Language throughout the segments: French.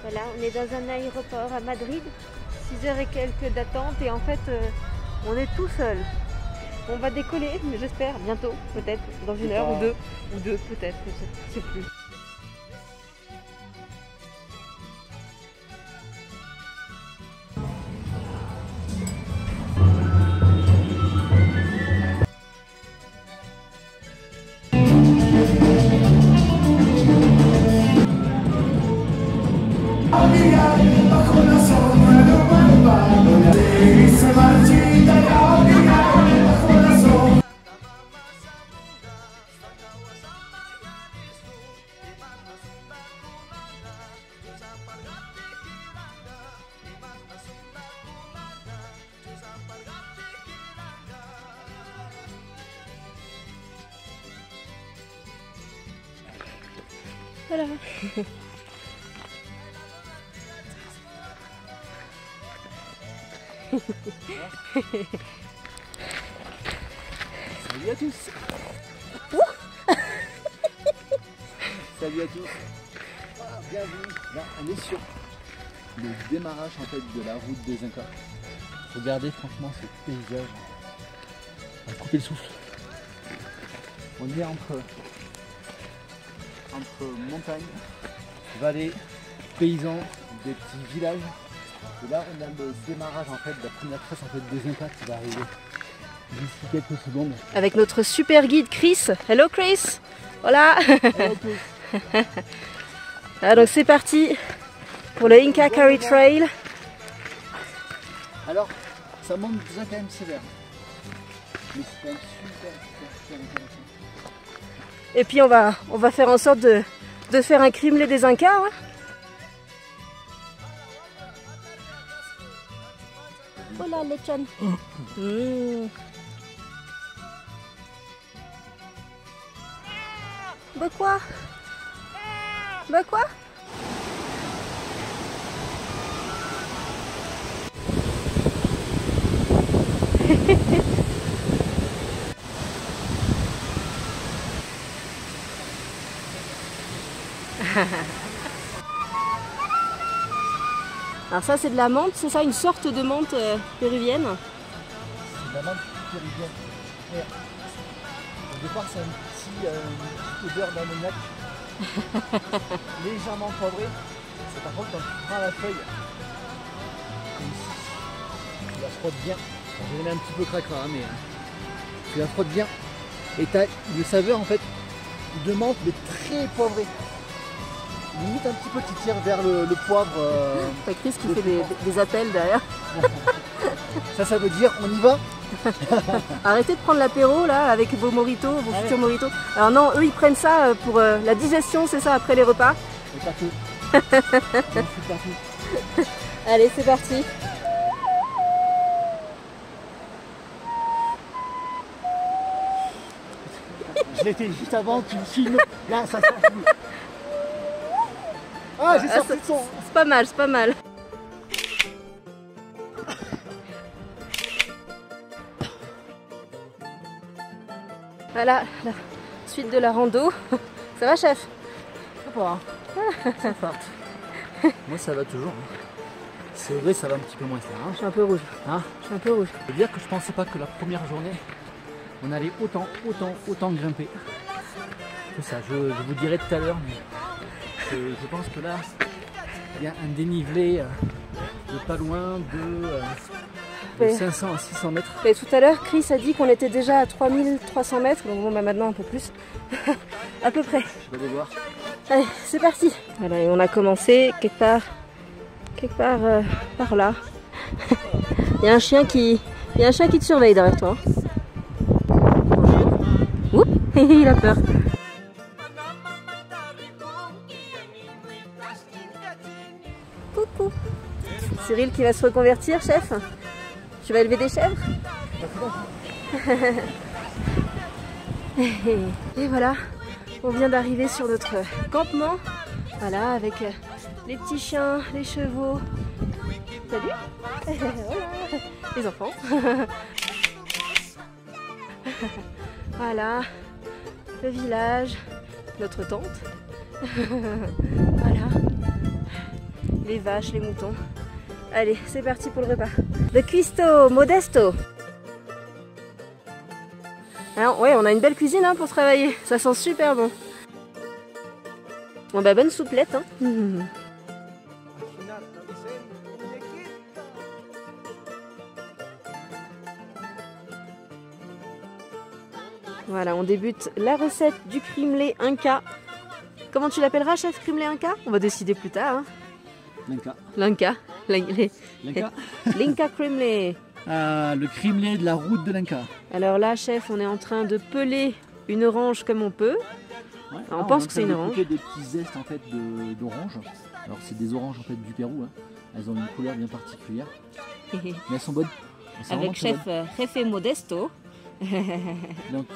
Voilà, on est dans un aéroport à Madrid, 6 heures et quelques d'attente et en fait on est tout seul. On va décoller, mais j'espère bientôt, peut-être dans une heure ou deux peut-être, je sais plus. Voilà. Salut à tous. Salut à tous. Ah, bienvenue. Là, on est sur le démarrage en fait de la route des Incas. Regardez franchement ce paysage. On va couper le souffle. On est entre montagnes, vallées, paysans, des petits villages. Et là, on a le démarrage en fait de la première trace en fait des Incas qui va arriver d'ici quelques secondes. Avec notre super guide Chris. Hello Chris. Voilà. Hello, Chris. Alors c'est parti pour le Inca Carry Trail. Alors, ça monte déjà quand même sévère. Mais c'est quand même super intéressant. Et puis on va faire en sorte de faire un crimelé des Incas. Hein. Voilà les chan. Bah quoi? Bah quoi? Alors ça c'est de la menthe, c'est ça, une sorte de menthe péruvienne. C'est de la menthe péruvienne. Et au départ c'est une petite odeur d'ammoniac légèrement poivrée. C'est par contre quand tu prends la feuille, comme ici, tu la frottes bien. Je vais un petit peu cracra, hein, mais tu la frottes bien et tu as une saveur en fait de menthe mais très poivrée. Limite un petit peu qui tire vers le poivre. T'as Chris qui fait des appels derrière. Ça veut dire on y va. Arrêtez de prendre l'apéro là avec vos mojitos, vos futurs mojitos. Alors non, eux ils prennent ça pour la digestion, c'est ça, après les repas. Et pas tout. Allez, c'est parti. Je l'étais juste avant, tu me filmes. Là, ça sort plus. Ah, j'ai sorti le son. C'est pas mal, c'est pas mal. Voilà, la suite de la rando. Ça va, chef? Ça va. Ça part. Moi, ça va toujours. C'est vrai, ça va un petit peu moins ça. Hein. Je suis un peu rouge. Hein, je suis un peu rouge. Je veux dire que je pensais pas que la première journée, on allait autant grimper. C'est ça, je vous dirai tout à l'heure, mais je pense que là, il y a un dénivelé de pas loin de 500 à 600 mètres. Et tout à l'heure, Chris a dit qu'on était déjà à 3300 mètres, donc bon, bah maintenant un peu plus. À peu près. Je vais aller voir. Allez, c'est parti. Voilà, et on a commencé quelque part par là. Il y a un chien qui te surveille derrière toi. Bonjour. Oups, il a peur. Coucou. Cyril qui va se reconvertir, chef. Tu vas élever des chèvres. Et voilà, on vient d'arriver sur notre campement. Voilà, avec les petits chiens, les chevaux. Salut. Voilà. Les enfants. Voilà, le village, notre tente. Voilà. les vaches, les moutons. Allez, c'est parti pour le repas. Le cuisto modesto. Alors, ouais, on a une belle cuisine hein, pour travailler. Ça sent super bon. Bon, bah, bonne souplette. Hein. Voilà, on débute la recette du crimelé Inca. Comment tu l'appelleras, chef, crimelé Inca? On va décider plus tard. Hein. L'Inca. L'Inca crimelé. Le crimelé de la route de l'Inca. Alors là, chef, on est en train de peler une orange comme on peut. Ouais, on pense que c'est une orange. Des petits zestes en fait d'orange. Alors c'est des oranges en fait du Pérou. Hein. Elles ont une couleur bien particulière. Mais elles sont bonnes. Avec chef Jefe Modesto. Donc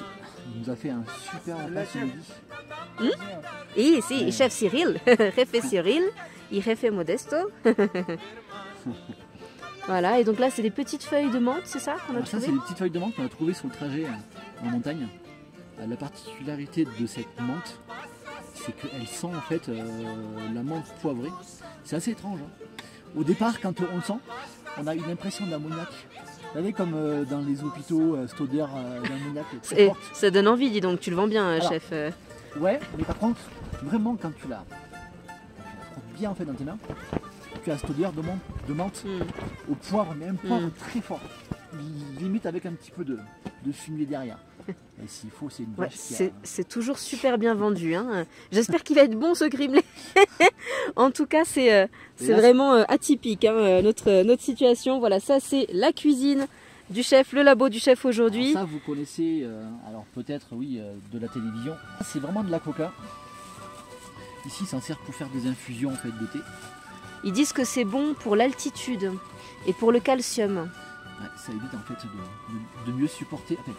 il nous a fait un super repas ce midi. Oui, si, chef Cyril. Jefe Cyril. Il Jefe Modesto. Voilà, et donc là c'est des petites feuilles de menthe, c'est ça qu'on a trouvé? Ça c'est des petites feuilles de menthe qu'on a trouvées sur le trajet en montagne. La particularité de cette menthe, c'est qu'elle sent en fait la menthe poivrée. C'est assez étrange. Hein. Au départ, quand on le sent, on a une impression d'ammoniac. Vous savez, comme dans les hôpitaux, cette odeur d'ammoniac très forte. Ça donne envie, dis donc, tu le vends bien, alors, chef. Ouais, mais par contre, vraiment quand tu la frottes bien en fait dans tes mains, tu as cette odeur de menthe au poivre, mais un poivre très fort. Limite avec un petit peu de fumier derrière. Et s'il faut, c'est une vache c'est toujours super bien vendu. Hein. J'espère qu'il va être bon ce crimelé. En tout cas, c'est vraiment atypique hein, notre situation. Voilà, ça c'est la cuisine du chef, le labo du chef aujourd'hui. Ça, vous connaissez, alors peut-être oui, de la télévision. C'est vraiment de la coca. Ici, ça sert pour faire des infusions en fait de thé. Ils disent que c'est bon pour l'altitude et pour le calcium. Ouais, ça évite en fait de mieux supporter. Enfin,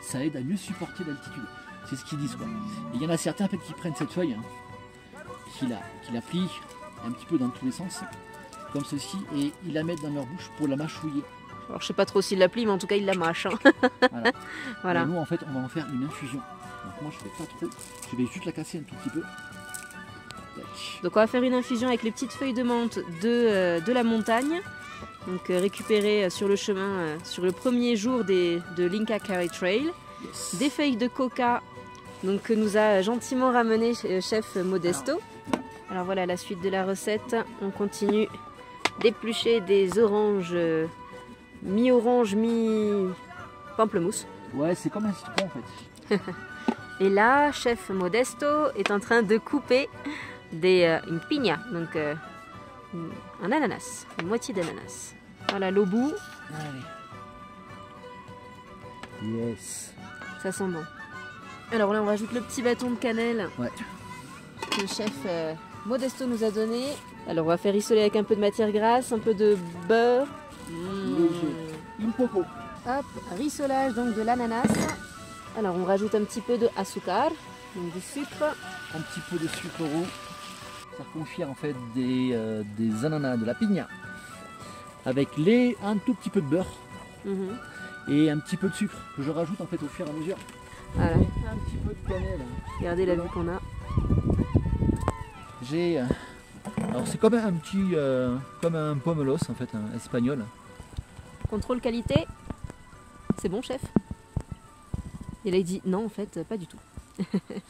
ça aide à mieux supporter l'altitude. C'est ce qu'ils disent quoi. Et il y en a certains en fait, qui prennent cette feuille, hein, qui la plient un petit peu dans tous les sens, comme ceci, et ils la mettent dans leur bouche pour la mâchouiller. Alors je sais pas trop s'ils la plient, mais en tout cas ils la mâchent. Hein. Voilà. Voilà. Et nous en fait on va en faire une infusion. Donc moi je fais pas trop, je vais juste la casser un tout petit peu. Donc on va faire une infusion avec les petites feuilles de menthe de la montagne. Donc récupérées sur le chemin, sur le premier jour de l'Inca Carry Trail. Yes. Des feuilles de coca donc, que nous a gentiment ramené chef Modesto. Alors voilà la suite de la recette. On continue d'éplucher des oranges mi-orange, mi-pamplemousse. Ouais, c'est comme un citron en fait. Et là, chef Modesto est en train de couper une piña, donc un ananas, une moitié d'ananas. Voilà l'au bout. Allez. Yes. Ça sent bon. Alors là, on rajoute le petit bâton de cannelle que le chef Modesto nous a donné. Alors on va faire rissoler avec un peu de matière grasse, un peu de beurre. Une popo. Hop, rissolage donc de l'ananas. Alors on rajoute un petit peu de azúcar, donc du sucre. Un petit peu de sucre roux. Ça confire en fait des ananas, de la piña. Avec un tout petit peu de beurre. Et un petit peu de sucre que je rajoute en fait au fur et à mesure. Voilà. Un petit peu de cannelle. Regardez la vue qu'on a. Alors c'est comme un petit, comme un pomelos en fait, un espagnol. Contrôle qualité. C'est bon chef? Et là il dit non en fait pas du tout.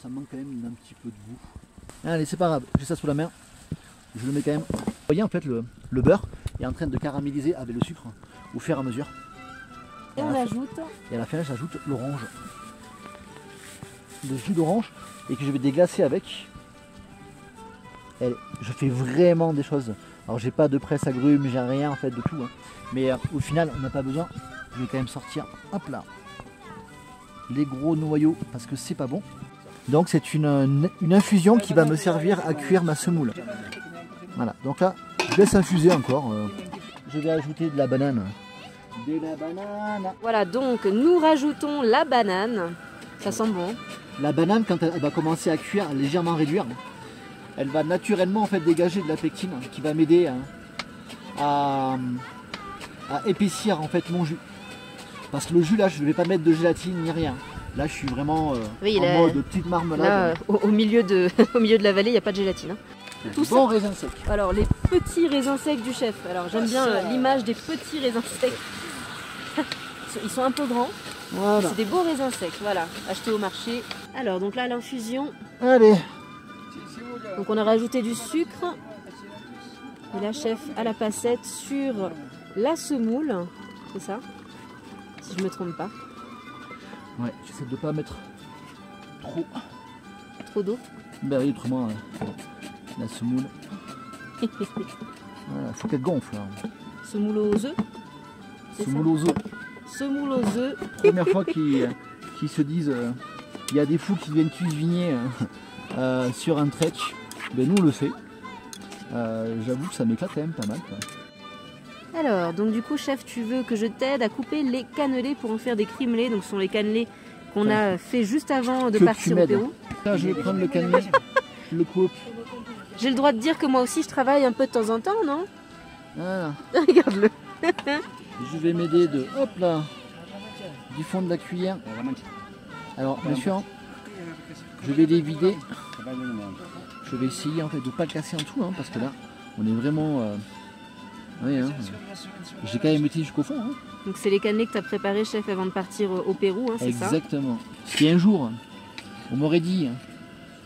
Ça manque quand même un petit peu de goût. Allez c'est pas grave, j'ai ça sous la main. Je le mets quand même. Vous voyez en fait le beurre est en train de caraméliser avec le sucre au fur et à mesure. Et on ajoute. Et à la fin j'ajoute l'orange. Le jus d'orange et que je vais déglacer avec. Je fais vraiment des choses. Alors j'ai pas de presse agrumes, j'ai rien en fait de tout. Hein. Mais au final on n'a pas besoin. Je vais quand même sortir, hop là, les gros noyaux parce que c'est pas bon. Donc c'est une infusion qui va me servir à cuire ma semoule. Voilà, donc là je laisse infuser encore. Je vais ajouter de la banane. Voilà, donc nous rajoutons la banane. Ça sent bon. La banane, quand elle va commencer à cuire, à légèrement réduire, elle va naturellement en fait dégager de la pectine qui va m'aider à épaissir en fait mon jus. Parce que le jus là, je ne vais pas mettre de gélatine ni rien. Là, je suis vraiment en mode petite marmelade. Là, au milieu de la vallée, il n'y a pas de gélatine. Hein. Tout Bon ça. raisin sec. Alors les petits raisins secs du chef. Alors j'aime bien l'image des petits raisins secs. Ils sont un peu grands. Voilà. C'est des beaux raisins secs, voilà, achetés au marché. Alors donc là l'infusion. Allez. Donc on a rajouté du sucre. Et là chef à la passette sur la semoule. C'est ça? Si je me trompe pas. Ouais, j'essaie de pas mettre Trop d'eau. Ben oui, autrement, la semoule. Voilà, faut qu'elle gonfle. Hein. Semoule aux œufs. C'est ça. Semoule aux œufs. Semoule aux œufs. Première fois qu'ils se disent il y a des fous qui viennent cuisiner sur un tretch. Ben nous on le fait. J'avoue que ça m'éclate quand même pas mal. Quoi. Alors, donc du coup, chef, tu veux que je t'aide à couper les cannelés pour en faire des crimelés. Donc, ce sont les cannelés qu'on a fait juste avant de Que partir au Pérou. Là, je vais prendre le cannelé, je le coupe. J'ai le droit de dire que moi aussi, je travaille un peu de temps en temps, non? Voilà. Regarde-le. Je vais m'aider de, hop là, du fond de la cuillère. Alors, bien sûr, je vais les vider. Je vais essayer en fait de ne pas le casser en tout, hein, parce que là, on est vraiment... oui, hein, j'ai quand même été jusqu'au fond. Hein. Donc c'est les cannelés que tu as préparés, chef, avant de partir au Pérou, hein, c'est ça? Exactement. Si un jour, on m'aurait dit,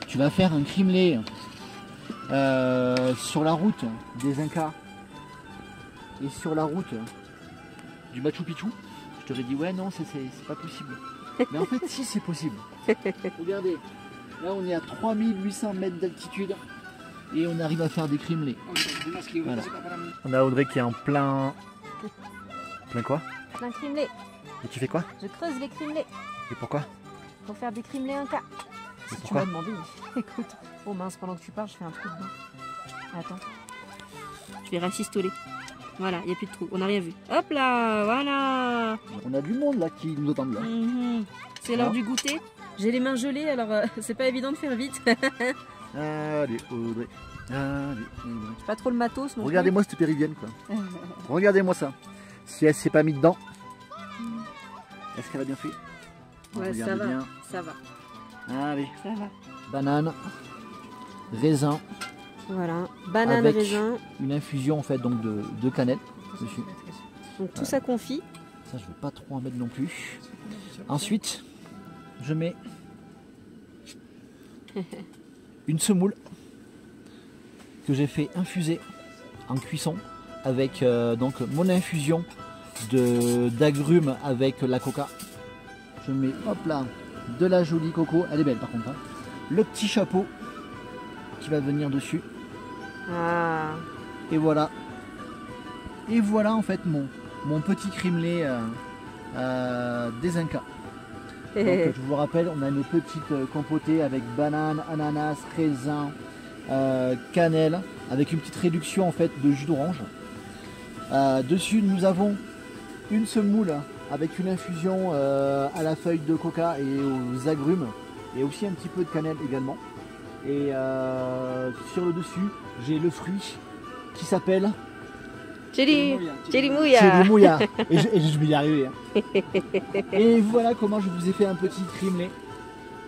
tu vas faire un crimelé sur la route des Incas et sur la route du Machu Picchu, je t'aurais dit, ouais, non, c'est pas possible. Mais en fait, si, c'est possible. Regardez, là, on est à 3800 mètres d'altitude. Et on arrive à faire des crimelés. Voilà. On a Audrey qui est en plein... Plein quoi? Plein crimelé. Et tu fais quoi? Je creuse les crimelés Et pourquoi? pour faire des crimelés Inca. Et Si tu pourquoi? m'as demandé, écoute. Oh mince, pendant que tu parles, je fais un trou dedans. Attends. Je vais rafistoler. Voilà, il n'y a plus de trou. On n'a rien vu. Hop là, voilà. On a du monde là qui nous attend là. C'est l'heure du goûter. J'ai les mains gelées, alors c'est pas évident de faire vite. Allez, Audrey. Allez, Audrey. Pas trop le matos. non Regardez-moi cette péruvienne quoi. Regardez-moi ça. Si elle s'est pas mise dedans, est-ce qu'elle a bien fait? Ouais, ça Regardez va. bien. Ça va. Allez, Ça va. banane, raisin, Voilà. Banane, Avec- raisin. une infusion en fait donc de cannelle dessus. Donc tout ça confit. Ça je veux pas trop en mettre non plus. Ensuite, je mets une semoule que j'ai fait infuser en cuisson avec donc mon infusion d'agrumes avec la coca. Je mets hop là de la jolie coco, elle est belle par contre. Hein. Le petit chapeau qui va venir dessus. Ah. Et voilà. Et voilà en fait mon petit crimelé des Incas. Donc, je vous rappelle, on a une petite compotée avec banane, ananas, raisin, cannelle, avec une petite réduction en fait de jus d'orange. Dessus, nous avons une semoule avec une infusion à la feuille de coca et aux agrumes, et aussi un petit peu de cannelle également. Et sur le dessus, j'ai le fruit qui s'appelle Chirimoya. Chirimoya. Et je vais y arriver. Hein. Et voilà comment je vous ai fait un petit crimelé.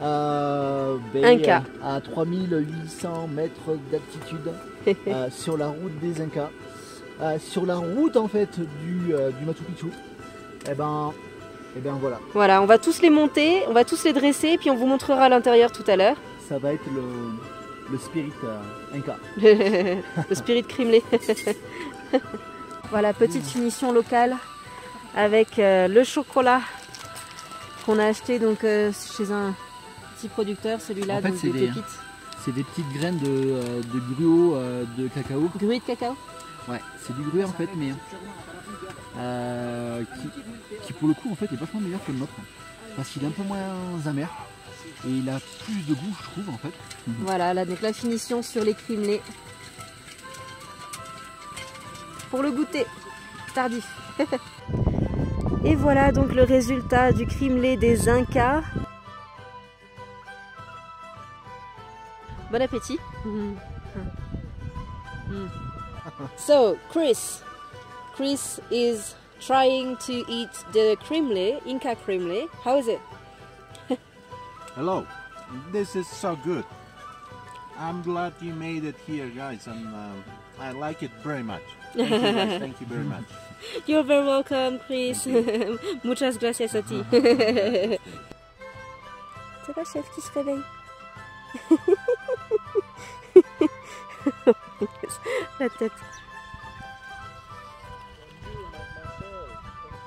Inca. À 3800 mètres d'altitude sur la route des Incas. Sur la route en fait du Machu Picchu. Et ben voilà. Voilà, on va tous les monter, on va tous les dresser, et puis on vous montrera à l'intérieur tout à l'heure. Ça va être le spirit Inca. Le spirit crimelé. Voilà, petite finition locale avec le chocolat qu'on a acheté donc chez un petit producteur, celui-là, En fait, donc c'est des des- pépites. C'est des petites graines de gruau de cacao. Gruau de cacao. Ouais, c'est du gruau en fait, mais qui pour le coup en fait est vachement meilleur que le nôtre. Parce qu'il est un peu moins amer et il a plus de goût, je trouve en fait. Voilà, là, donc la finition sur les crimelés. Pour le goûter, tardif. Et voilà donc le résultat du crimelé des Incas. Bon appétit. So, Chris is trying to eat the cremle, Inca cremle. How is it? Hello. This is so good. I'm glad you made it here, guys, and I like it very much. Thank you, guys. Thank you very much. You're very welcome, Chris. Muchas gracias a ti. C'est la chef qui se réveille. La tête.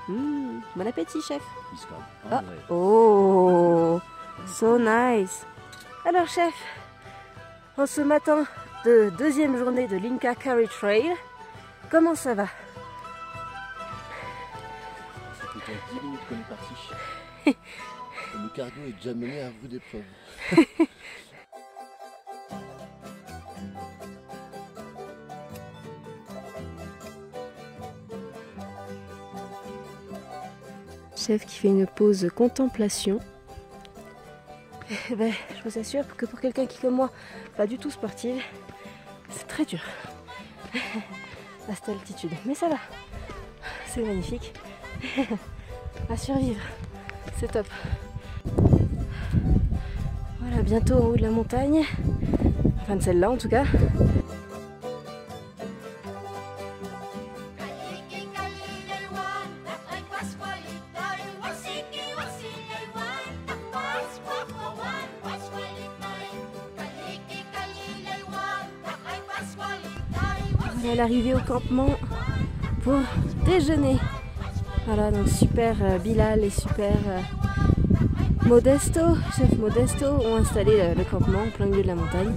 Bon appétit, chef. Oh, so nice. Alors, chef, en ce matin de deuxième journée de l'Inca Carry Trail, comment ça va? Ça fait 10 minutes qu'on est parti. Le cardio est déjà mené à rude épreuve. Chef qui fait une pause contemplation. Eh ben, je vous assure que pour quelqu'un qui comme moi, pas du tout sportive, c'est très dur à cette altitude. Mais ça va, c'est magnifique. À survivre, c'est top. Voilà, bientôt en haut de la montagne, enfin de celle-là en tout cas. Voilà l'arrivée au campement pour déjeuner. Voilà, donc super Bilal et super Modesto, chef Modesto, ont installé le campement en plein milieu de la montagne.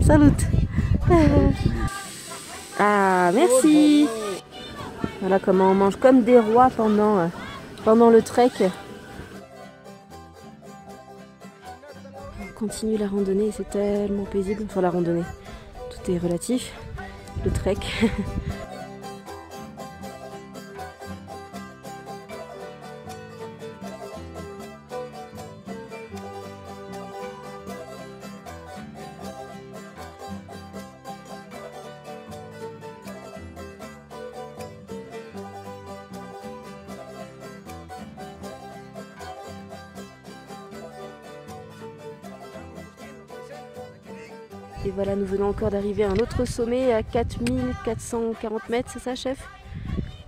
Salut. Ah, merci. Voilà comment on mange comme des rois pendant le trek. On continue la randonnée, c'est tellement paisible. Enfin la randonnée, tout est relatif. Le trek. Et voilà, nous venons encore d'arriver à un autre sommet à 4440 mètres, c'est ça, chef,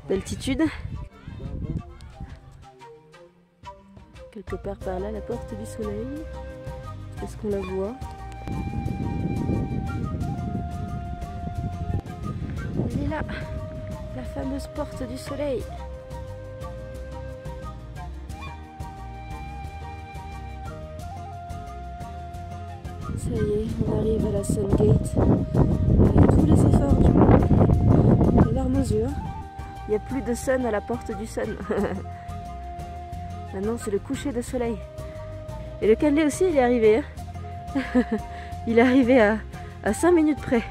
d'altitude. Quelque part par là, la porte du soleil. Est-ce qu'on la voit? Elle est là, la fameuse porte du soleil. Ça y est, on arrive à la Sun Gate avec tous les efforts du monde, les larmes aux yeux. Il n'y a plus de sun à la porte du sun. Maintenant c'est le coucher de soleil. Et le cannelé aussi il est arrivé. Hein. Il est arrivé à 5 minutes près.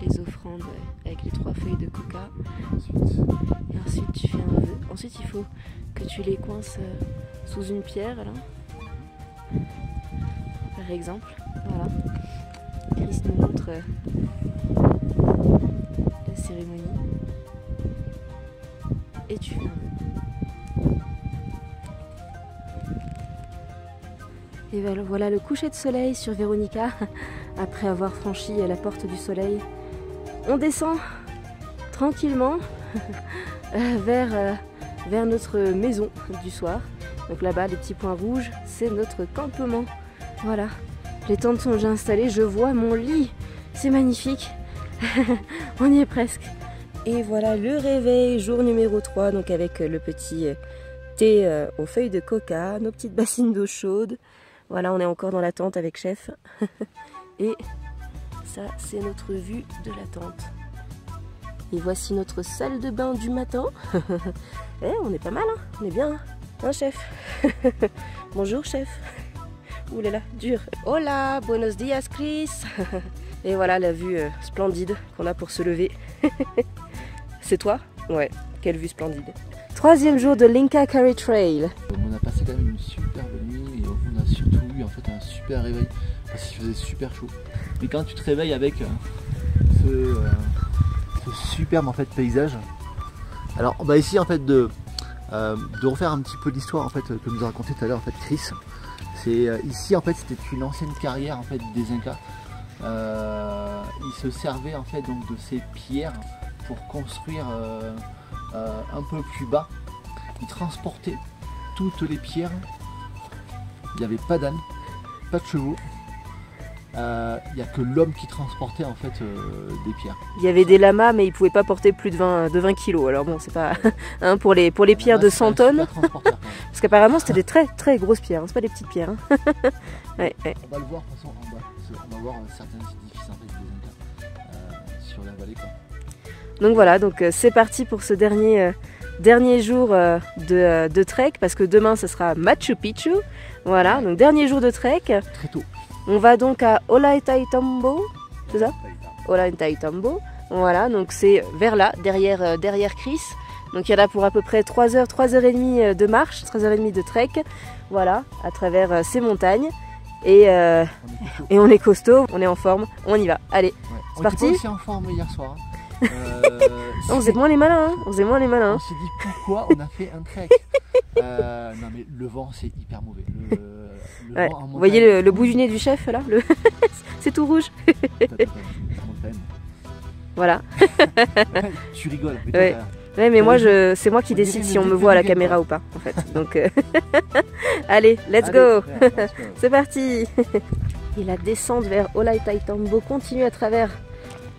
Les offrandes avec les 3 feuilles de coca et ensuite tu fais un vœu. Ensuite il faut que tu les coinces sous une pierre là, par exemple. Voilà, Chris nous montre la cérémonie et tu fais un vœu. Et voilà le coucher de soleil sur Véronica après avoir franchi la porte du soleil. On descend tranquillement vers notre maison du soir. Donc là-bas, les petits points rouges, c'est notre campement. Voilà, les tentes sont déjà installées, je vois mon lit, c'est magnifique. On y est presque. Et voilà le réveil, jour numéro 3, donc avec le petit thé aux feuilles de coca, nos petites bassines d'eau chaude. Voilà, on est encore dans la tente avec chef. Et ça, c'est notre vue de la tente. Et voici notre salle de bain du matin. Eh, on est pas mal, hein, on est bien. Hein, chef? Bonjour, chef. Ouh là là, dur. Hola, buenos dias, Chris. Et voilà la vue splendide qu'on a pour se lever. C'est toi? Ouais, quelle vue splendide. 3e jour de l'Inca Carry Trail. On a passé quand même une superbe nuit et on a surtout eu en fait un super réveil parce qu'il faisait super chaud. Mais quand tu te réveilles avec ce superbe en fait paysage, alors on va essayer en fait de refaire un petit peu l'histoire en fait que nous a raconté tout à l'heure en fait Chris. C'est ici en fait c'était une ancienne carrière en fait des Incas. Ils se servaient en fait donc de ces pierres pour construire un peu plus bas. Ils transportaient toutes les pierres. Il n'y avait pas d'âne, pas de chevaux. Il n'y a que l'homme qui transportait en fait des pierres. Il y avait des lamas, mais ils ne pouvaient pas porter plus de 20 kilos. Alors bon, c'est pas hein, pour les pierres de 100 tonnes. Parce qu'apparemment c'était des très très grosses pierres, hein. C'est pas des petites pierres. Hein. Ouais. On va le voir de toute façon en bas. On va voir certains édifices en fait, des Incas sur la vallée, quoi. Donc voilà, donc c'est parti pour ce dernier jour de trek, parce que demain ce sera Machu Picchu. Voilà, donc dernier jour de trek. Très tôt. On va donc à Ollantaytambo, c'est ça? Ollantaytambo. Voilà, donc c'est vers là, derrière Chris. Donc il y en a pour à peu près 3h30 de marche, 3h30 de trek. Voilà, à travers ces montagnes. Et on est costaud, on est en forme, on y va. Allez, ouais. c'est parti. On était aussi en forme hier soir. On faisait moins les malins, hein. On s'est dit pourquoi on a fait un trek. Non mais le vent c'est hyper mauvais. Ouais. Vous voyez le bout du nez du chef là, c'est tout rouge. Voilà. Tu rigoles. Mais ouais, mais moi c'est moi qui décide si on me voit à la caméra ou pas en fait. Donc allez, let's go. C'est parti. Et la descente vers Ollantaytambo continue à travers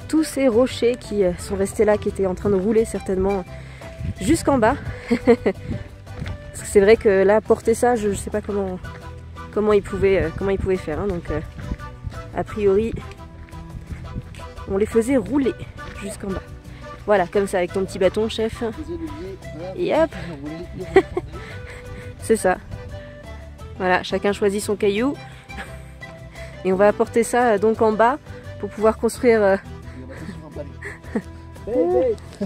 tous ces rochers qui sont restés là, qui étaient en train de rouler certainement jusqu'en bas. C'est vrai que là, porter ça, je ne sais pas comment ils pouvaient faire. Hein. Donc, a priori, on les faisait rouler jusqu'en bas. Voilà, comme ça, avec ton petit bâton, chef. Et hop. C'est ça. Voilà, chacun choisit son caillou. Et on va apporter ça donc en bas pour pouvoir construire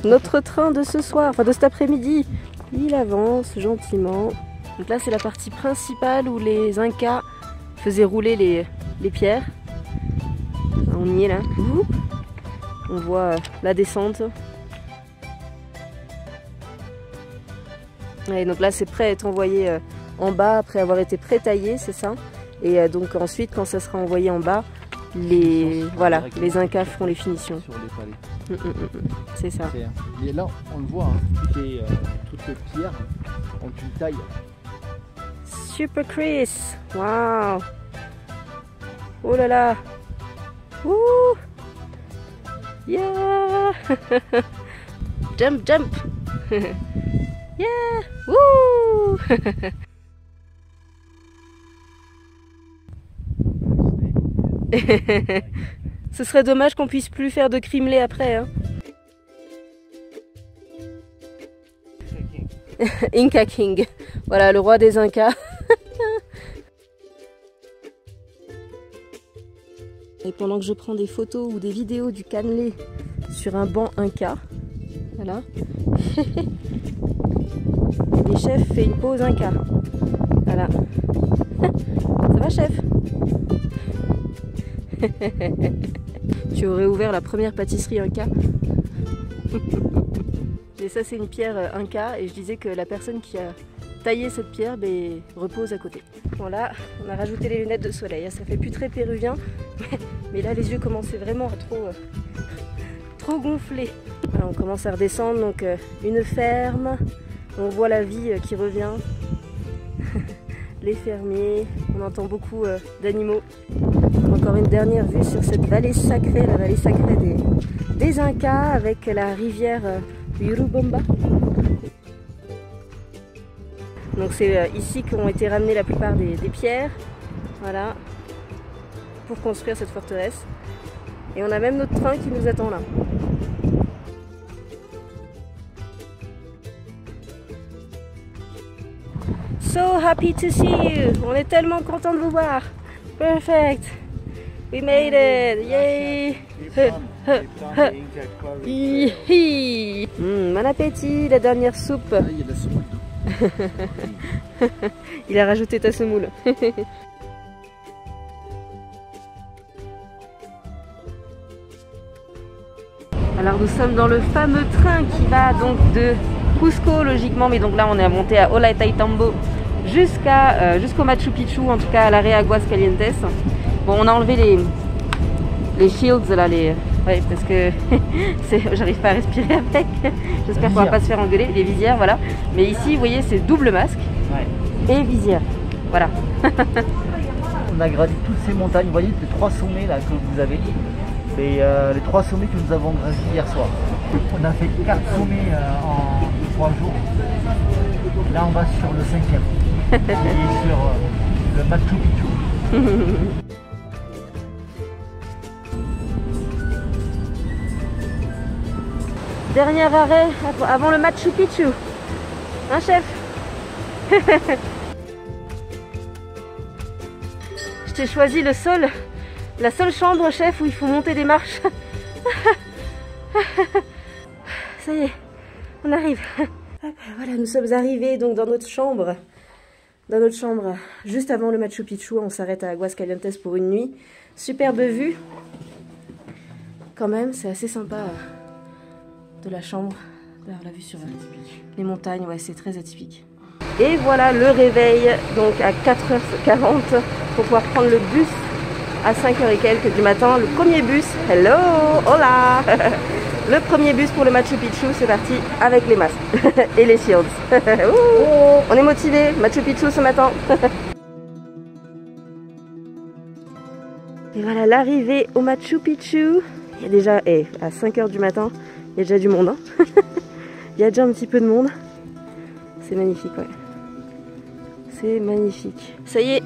notre train de ce soir, enfin de cet après-midi. Il avance gentiment. Donc là c'est la partie principale où les Incas faisaient rouler les pierres. On y est là. On voit la descente. Et donc là c'est prêt à être envoyé en bas après avoir été pré-taillé, c'est ça. Et donc ensuite quand ça sera envoyé en bas, les Incas feront les finitions. Sur les palais. C'est ça. Et là on le voit, hein, toutes les pierres ont une taille. Super Chris. Waouh. Oh là là. Ouh. Yeah. Jump, jump. Yeah. Wouh. Ce serait dommage qu'on puisse plus faire de crimelé après. Hein. Inca King. Voilà, le roi des Incas. Et pendant que je prends des photos ou des vidéos du cannelé sur un banc Inca, voilà. Et chef fait une pause Inca. Voilà. Ça va, chef? Tu aurais ouvert la première pâtisserie Inca. Et ça c'est une pierre Inca et je disais que la personne qui a taillé cette pierre repose à côté. Voilà, on a rajouté les lunettes de soleil, ça fait plus très péruvien, mais là les yeux commençaient vraiment à trop gonfler. Alors, on commence à redescendre, donc une ferme, on voit la vie qui revient, les fermiers, on entend beaucoup d'animaux. Encore une dernière vue sur cette vallée sacrée, la vallée sacrée des Incas avec la rivière Urubamba. Donc c'est ici qu'ont été ramenées la plupart des pierres, voilà, pour construire cette forteresse. Et on a même notre train qui nous attend là. So happy to see you! On est tellement content de vous voir! Perfect! We made it! Yay! Bon appétit, la dernière soupe. Ah, il y a de la semoule dedans. Il a rajouté ta semoule. Alors nous sommes dans le fameux train qui va donc de Cusco logiquement, mais donc là on est monté à Ollantaytambo jusqu'au Machu Picchu, en tout cas à l'arrêt Aguascalientes. Bon, on a enlevé les shields là, ouais, parce que j'arrive pas à respirer avec. J'espère qu'on va pas se faire engueuler, les visières, voilà. Mais ici, vous voyez, c'est double masque et visière, voilà. On a gravi toutes ces montagnes, vous voyez les 3 sommets là que vous avez. Les 3 sommets que nous avons gravis hier soir. On a fait 4 sommets en 3 jours. Là on va sur le 5e. Qui est sur le Machu Picchu. Dernier arrêt avant le Machu Picchu. Hein, chef? Je t'ai choisi la seule chambre, chef, où il faut monter des marches. Ça y est, on arrive. Voilà, nous sommes arrivés donc dans notre chambre. Juste avant le Machu Picchu. On s'arrête à Aguascalientes pour une nuit. Superbe vue. Quand même, c'est assez sympa de la chambre. D'avoir la vue sur les montagnes. Ouais, c'est très atypique. Et voilà le réveil, donc à 4h40 pour pouvoir prendre le bus à 5h et quelques du matin. Le premier bus, hello, hola. Le premier bus pour le Machu Picchu, c'est parti avec les masques et les shields. On est motivés, Machu Picchu ce matin. Et voilà l'arrivée au Machu Picchu. Il y a déjà, à 5h du matin, il y a déjà du monde. Hein. Il y a déjà un petit peu de monde. C'est magnifique, ouais. C'est magnifique. Ça y est,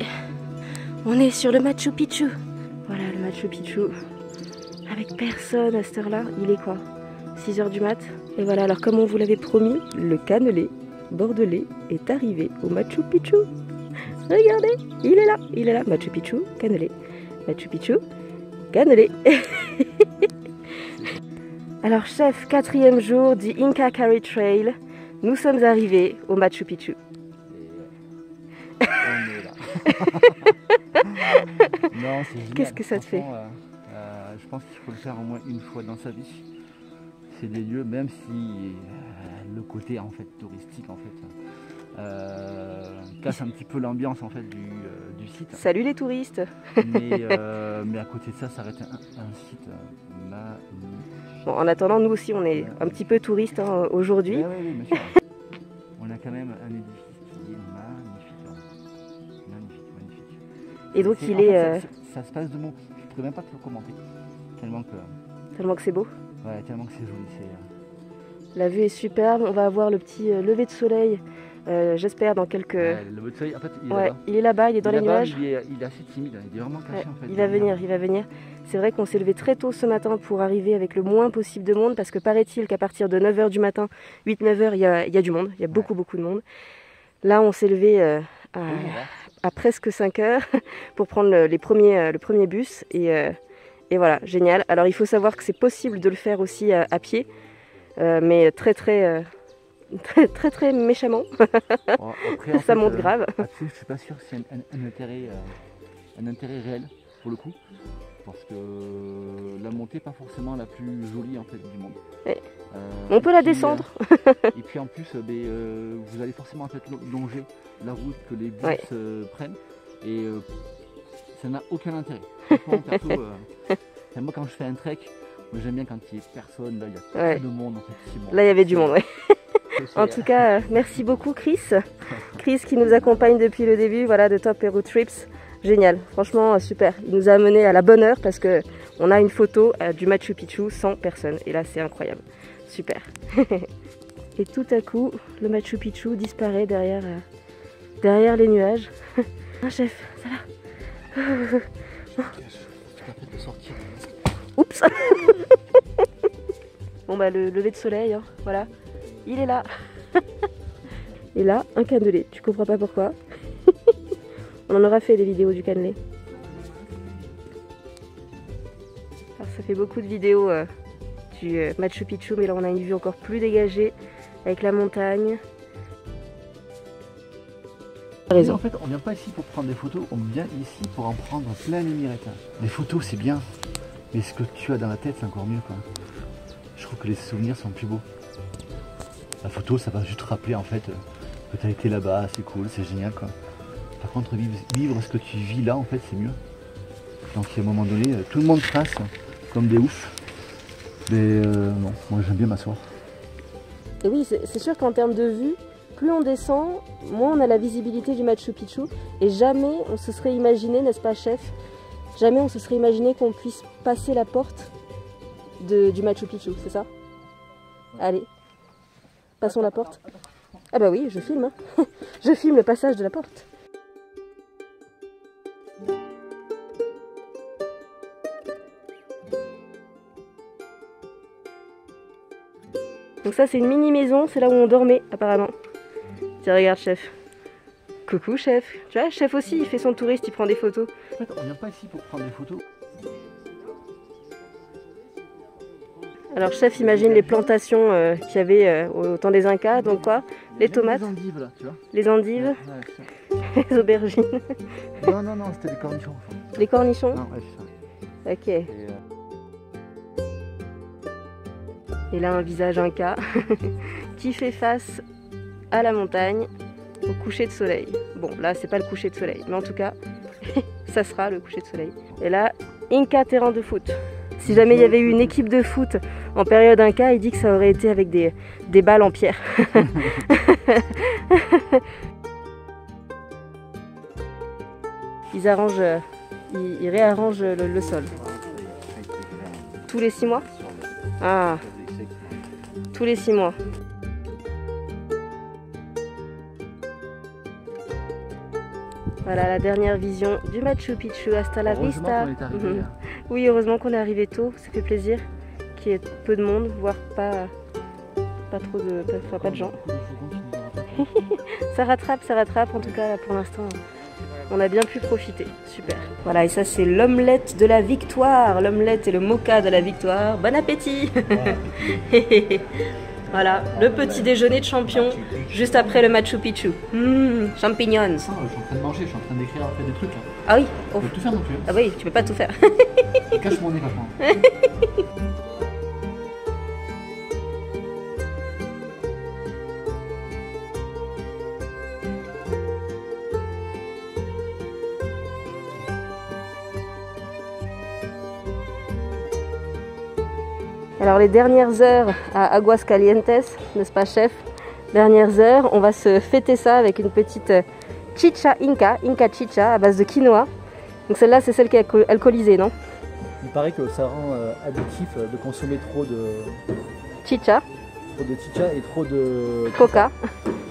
on est sur le Machu Picchu. Voilà le Machu Picchu. Avec personne à cette heure-là. Il est quoi, 6h du mat. Et voilà, alors comme on vous l'avait promis, le cannelé bordelais est arrivé au Machu Picchu. Regardez, il est là. Machu Picchu, cannelé. Machu Picchu, cannelé. Alors chef, 4e jour du Inca Carry Trail. Nous sommes arrivés au Machu Picchu. On est là. Non, c'est génial. Qu'est-ce que ça te fait? Je pense qu'il faut le faire au moins une fois dans sa vie. C'est des lieux, même si le côté en fait touristique en fait casse un petit peu l'ambiance en fait du site. Salut les touristes. Mais à côté de ça, ça reste un site magnifique. Bon, en attendant, nous aussi on est un petit peu touristes hein, aujourd'hui. Oui, bien sûr. On a quand même un édifice qui est magnifique. Magnifique. Et donc il est... Ça se passe de mots. Je ne pourrais même pas te le commenter. Tellement que c'est beau. Ouais, tellement que c'est joli. La vue est superbe. On va avoir le petit lever de soleil. J'espère dans quelques... Ouais, le lever de soleil, en fait, il est là-bas, il est dans les nuages. Il est assez timide, il est vraiment caché en fait. Il va venir. C'est vrai qu'on s'est levé très tôt ce matin pour arriver avec le moins possible de monde, parce que paraît-il qu'à partir de 9h du matin, 8-9h, il y a du monde, il y a beaucoup de monde. Là, on s'est levé à presque 5h pour prendre le premier bus, et voilà, génial. Alors il faut savoir que c'est possible de le faire aussi à pied, mais très méchamment. Bon, après, ça monte grave. Je suis pas sûr que c'est un intérêt réel pour le coup, parce que la montée n'est pas forcément la plus jolie en fait du monde. On peut la descendre. Et puis en plus, vous allez forcément en fait longer la route que les bus prennent, et ça n'a aucun intérêt. Franchement, perso, moi quand je fais un trek, j'aime bien quand il n'y a personne, là il y a peu de monde en fait. Bon. Là il y avait du monde, ouais. En tout cas, merci beaucoup Chris. Chris qui nous accompagne depuis le début, voilà, de Top Peru Trips. Génial, franchement super. Il nous a amenés à la bonne heure parce que on a une photo du Machu Picchu sans personne. Et là c'est incroyable, super. Et tout à coup, le Machu Picchu disparaît derrière les nuages. Un chef, ça va? Oups. Bon bah le lever de soleil, hein, voilà. Il est là. Et là, un cannelé. Tu comprends pas pourquoi. On en aura fait des vidéos du cannelé. Alors ça fait beaucoup de vidéos du Machu Picchu, mais là on a une vue encore plus dégagée avec la montagne. En fait, on vient pas ici pour prendre des photos, on vient ici pour en prendre plein les mirettes. Les photos c'est bien, mais ce que tu as dans la tête c'est encore mieux quoi. Je trouve que les souvenirs sont plus beaux. La photo ça va juste rappeler en fait que tu as été là-bas, c'est cool, c'est génial quoi. Par contre vivre ce que tu vis là en fait c'est mieux. Donc à un moment donné, tout le monde passe comme des oufs. Mais non, moi j'aime bien m'asseoir. Et oui, c'est sûr qu'en termes de vue, plus on descend, moins on a la visibilité du Machu Picchu. Et jamais on se serait imaginé, n'est-ce pas chef? Jamais on se serait imaginé qu'on puisse passer la porte du Machu Picchu, c'est ça? Allez, passons la porte. Ah bah oui, je filme. Hein. Je filme le passage de la porte. Donc ça c'est une mini maison, c'est là où on dormait apparemment. Tiens regarde chef. Coucou chef. Tu vois, chef aussi il fait son touriste, il prend des photos. En fait on vient pas ici pour prendre des photos. Alors chef imagine les plantations qu'il y avait au temps des Incas, donc quoi? Les tomates. Les endives là, tu vois. Les endives. Ouais, les aubergines. non, c'était des cornichons. Les cornichons. Non, ouais, c'est ça. Ok. Et là un visage Inca qui fait face à la montagne au coucher de soleil. Bon là c'est pas le coucher de soleil, mais en tout cas ça sera le coucher de soleil. Et là Inca terrain de foot. Si jamais il y avait eu une équipe de foot en période Inca, il dit que ça aurait été avec des balles en pierre. Ils arrangent, ils réarrangent le sol. Tous les 6 mois? Ah, tous les 6 mois. Voilà la dernière vision du Machu Picchu. Hasta la vista. Oui, heureusement qu'on est arrivé tôt. Ça fait plaisir qu'il y ait peu de monde, voire pas trop de, pas de gens. ça rattrape. En tout cas, pour l'instant, on a bien pu profiter. Super. Voilà, et ça c'est l'omelette de la victoire. L'omelette et le mocha de la victoire. Bon appétit. Voilà, le petit déjeuner de champion, juste après le Machu Picchu. Champignons. Je suis en train de manger, je suis en train d'écrire après des trucs. Là. Ah oui. Je peux tout faire non plus. Ah oui, tu peux pas tout faire. Cache mon nez maintenant. Alors les dernières heures à Aguascalientes, n'est-ce pas chef? Dernières heures, on va se fêter ça avec une petite chicha Inca chicha à base de quinoa. Donc celle-là c'est celle qui est alcoolisée, non? Il paraît que ça rend addictif de consommer trop de chicha. Trop de chicha et trop de coca.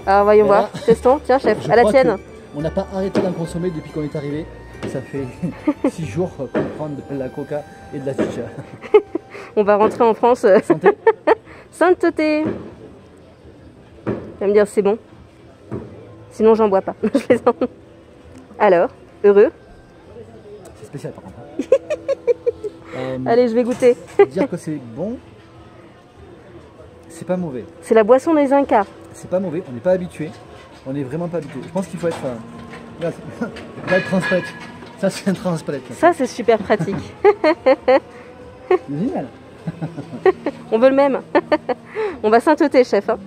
Alors voyons voir, testons. Tiens chef, à la tienne. On n'a pas arrêté d'en consommer depuis qu'on est arrivé. Ça fait 6 jours qu'on prend de la coca et de la chicha. On va rentrer en France. Santé. Sainteté. Tu vas me dire c'est bon. Sinon j'en bois pas. Je plaisante. Alors, heureux? C'est spécial par contre. Allez, je vais goûter. Dire que c'est bon, c'est pas mauvais. C'est la boisson des Incas. C'est pas mauvais, on n'est pas habitué. On n'est vraiment pas habitué. Je pense qu'il faut être... Là, être transpalette. Ça c'est un transpalette. Ça c'est super pratique. Génial. On veut le même. On va sainteté, chef. Hein.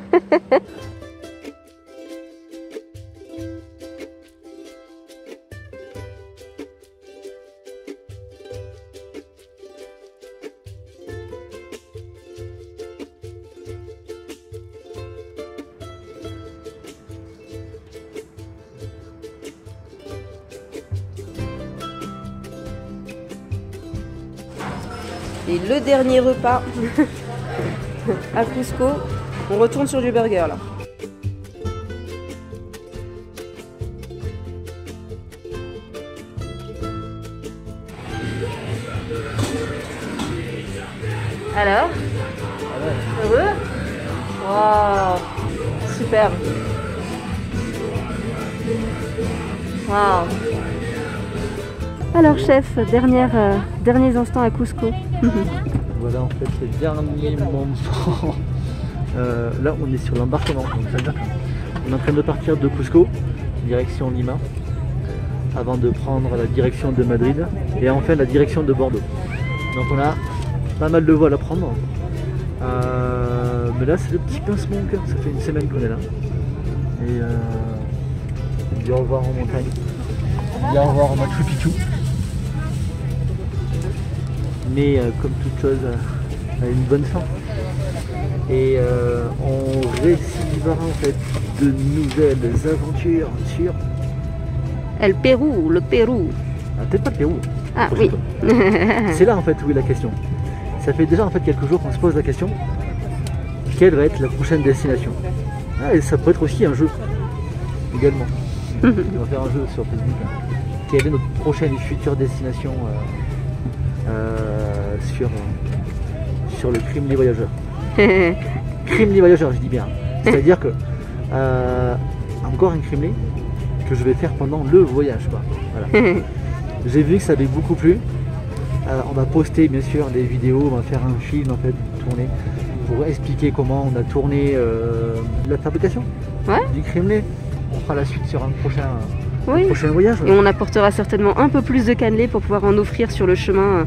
Et le dernier repas à Cusco, on retourne sur du burger là. Alors, heureux? Waouh, super. Waouh. Alors chef, derniers instants à Cusco. Voilà en fait le dernier moment. Là on est sur l'embarquement, donc ça veut dire qu'on est en train de partir de Cusco, direction Lima, avant de prendre la direction de Madrid et enfin la direction de Bordeaux. Donc on a pas mal de vols à prendre. Mais là c'est le petit pincement au cœur, ça fait une semaine qu'on est là. Et on dit au revoir en montagne, on dit au revoir en Machu Picchu. Mais comme toute chose a une bonne fin. Et on récivera en fait de nouvelles aventures sur Le Pérou. Ah, peut-être pas le Pérou. Ah oui. C'est là en fait où est la question. Ça fait déjà en fait quelques jours qu'on se pose la question, quelle va être la prochaine destination? Ah, et ça peut être aussi un jeu également. On va faire un jeu sur Facebook. Quelle est notre prochaine et future destination sur le crime des voyageurs? Crime des voyageurs, je dis bien. C'est-à-dire que encore un crimelé que je vais faire pendant le voyage, quoi. Voilà. J'ai vu que ça avait beaucoup plu. On va poster bien sûr des vidéos, on va faire un film en fait tourné pour expliquer comment on a tourné la fabrication du crimelé. On fera la suite sur un prochain voyage. Et on apportera certainement un peu plus de cannelés pour pouvoir en offrir sur le chemin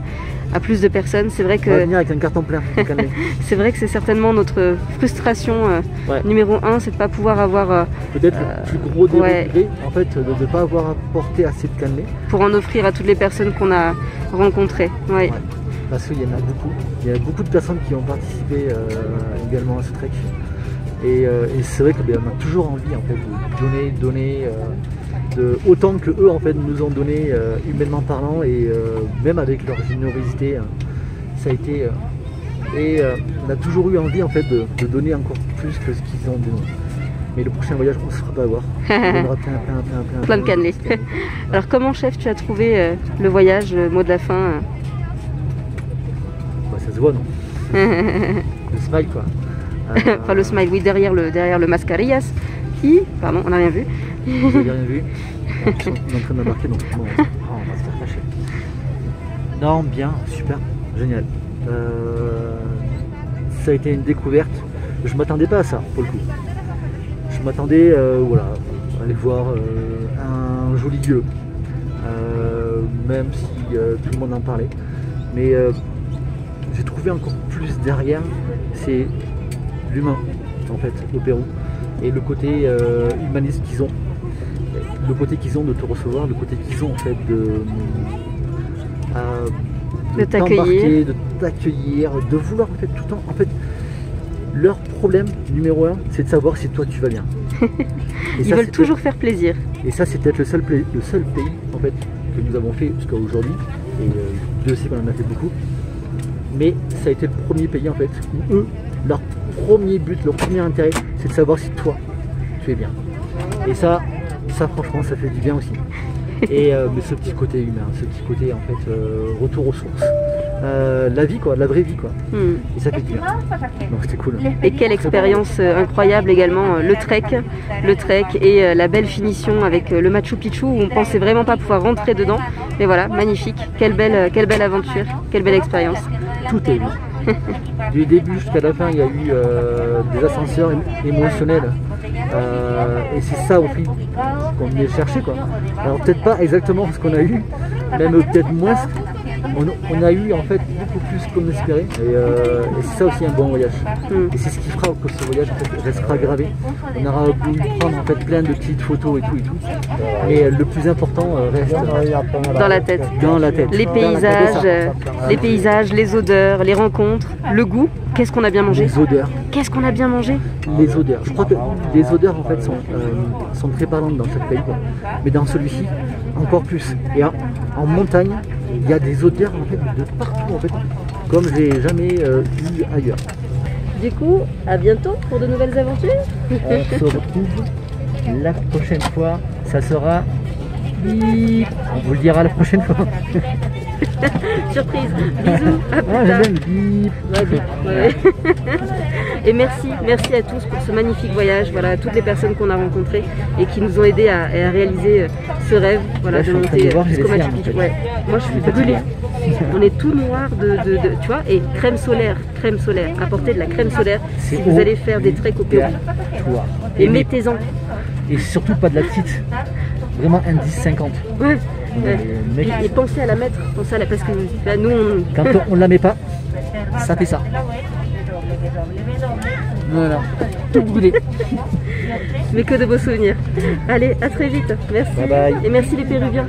à plus de personnes. C'est vrai que on va venir avec un carton plein de cannelés. C'est vrai que c'est certainement notre frustration numéro 1, c'est de ne pas pouvoir avoir peut-être le plus gros regret en fait de ne pas avoir apporté assez de cannelés pour en offrir à toutes les personnes qu'on a rencontrées. Ouais. Parce qu'il y en a beaucoup. Il y a beaucoup de personnes qui ont participé également à ce trek. Et c'est vrai qu'on a toujours envie en fait de donner autant que eux en fait nous ont donné humainement parlant et même avec leur générosité, ça a été et on a toujours eu envie en fait de donner encore plus que ce qu'ils ont donné. Mais le prochain voyage on se fera pas avoir. On donnera plein de cannelés. Alors comment chef tu as trouvé le voyage, le mot de la fin? Bah, ça se voit non. Le smile quoi. Enfin le smile, oui, derrière le mascarillas. Pardon, on n'a rien vu. Vous n'avez rien vu. On est en train d'embarquer, donc on va se faire cacher. Non, bien, super, génial. Ça a été une découverte. Je ne m'attendais pas à ça, pour le coup. Je m'attendais voilà, à aller voir un joli lieu, même si tout le monde en parlait. Mais j'ai trouvé encore plus derrière, c'est l'humain, en fait, au Pérou. Et le côté humaniste qu'ils ont, le côté qu'ils ont de te recevoir, le côté qu'ils ont en fait de t'accueillir, de vouloir en fait tout le temps. En fait, leur problème numéro 1, c'est de savoir si toi tu vas bien. Ils veulent toujours faire plaisir. Et ça, c'est peut-être le seul pays en fait que nous avons fait jusqu'à aujourd'hui. Et Dieu sait qu'on en a fait beaucoup. Mais ça a été le premier pays en fait où eux, leur premier but, leur premier intérêt, c'est de savoir si toi, tu es bien. Et ça franchement, ça fait du bien aussi. Et mais ce petit côté humain, ce petit côté en fait retour aux sources, la vie quoi, la vraie vie quoi. Et ça fait du bien. Donc c'était cool. Et quelle expérience incroyable également le trek et la belle finition avec le Machu Picchu où on pensait vraiment pas pouvoir rentrer dedans. Mais voilà, magnifique. Quelle belle aventure, quelle belle expérience. Tout est bien. Du début jusqu'à la fin, il y a eu des ascenseurs émotionnels. Et c'est ça aussi qu'on venait chercher quoi. Alors peut-être pas exactement ce qu'on a eu, même peut-être moins. On a eu en fait beaucoup plus qu'on espérait. Et c'est ça aussi un bon voyage. Et c'est ce qui fera que ce voyage en fait, restera gravé. On aura voulu prendre en fait plein de petites photos et tout. Mais le plus important reste dans la tête. Les paysages, les odeurs, les rencontres, le goût. Qu'est-ce qu'on a bien mangé? Les odeurs. Qu'est-ce qu'on a bien mangé? Les odeurs. Je crois que les odeurs en fait sont très parlantes dans chaque pays, quoi. Mais dans celui-ci encore plus. Et en montagne, il y a des odeurs en fait de partout en fait, comme j'ai jamais eu ailleurs. Du coup, à bientôt pour de nouvelles aventures. On se retrouve la prochaine fois. Ça sera. On vous le dira la prochaine fois. Surprise. Bisous. À plus tard. Et merci à tous pour ce magnifique voyage. Voilà, à toutes les personnes qu'on a rencontrées et qui nous ont aidés à réaliser ce rêve. Voilà, de monter jusqu'au Machu Picchu. Ouais. Moi, je suis brûlée. On est tout noir tu vois, et crème solaire, apportez de la crème solaire si vous allez faire des treks au Pérou. Et mettez-en. Et surtout pas de la petite, vraiment indice 50. Ouais. Et pensez à la mettre, parce que bah, nous quand on ne la met pas, ça fait ça. Voilà, tout brûlé. Mais que de beaux souvenirs. Allez, à très vite. Merci. Bye bye. Et merci les Péruviens.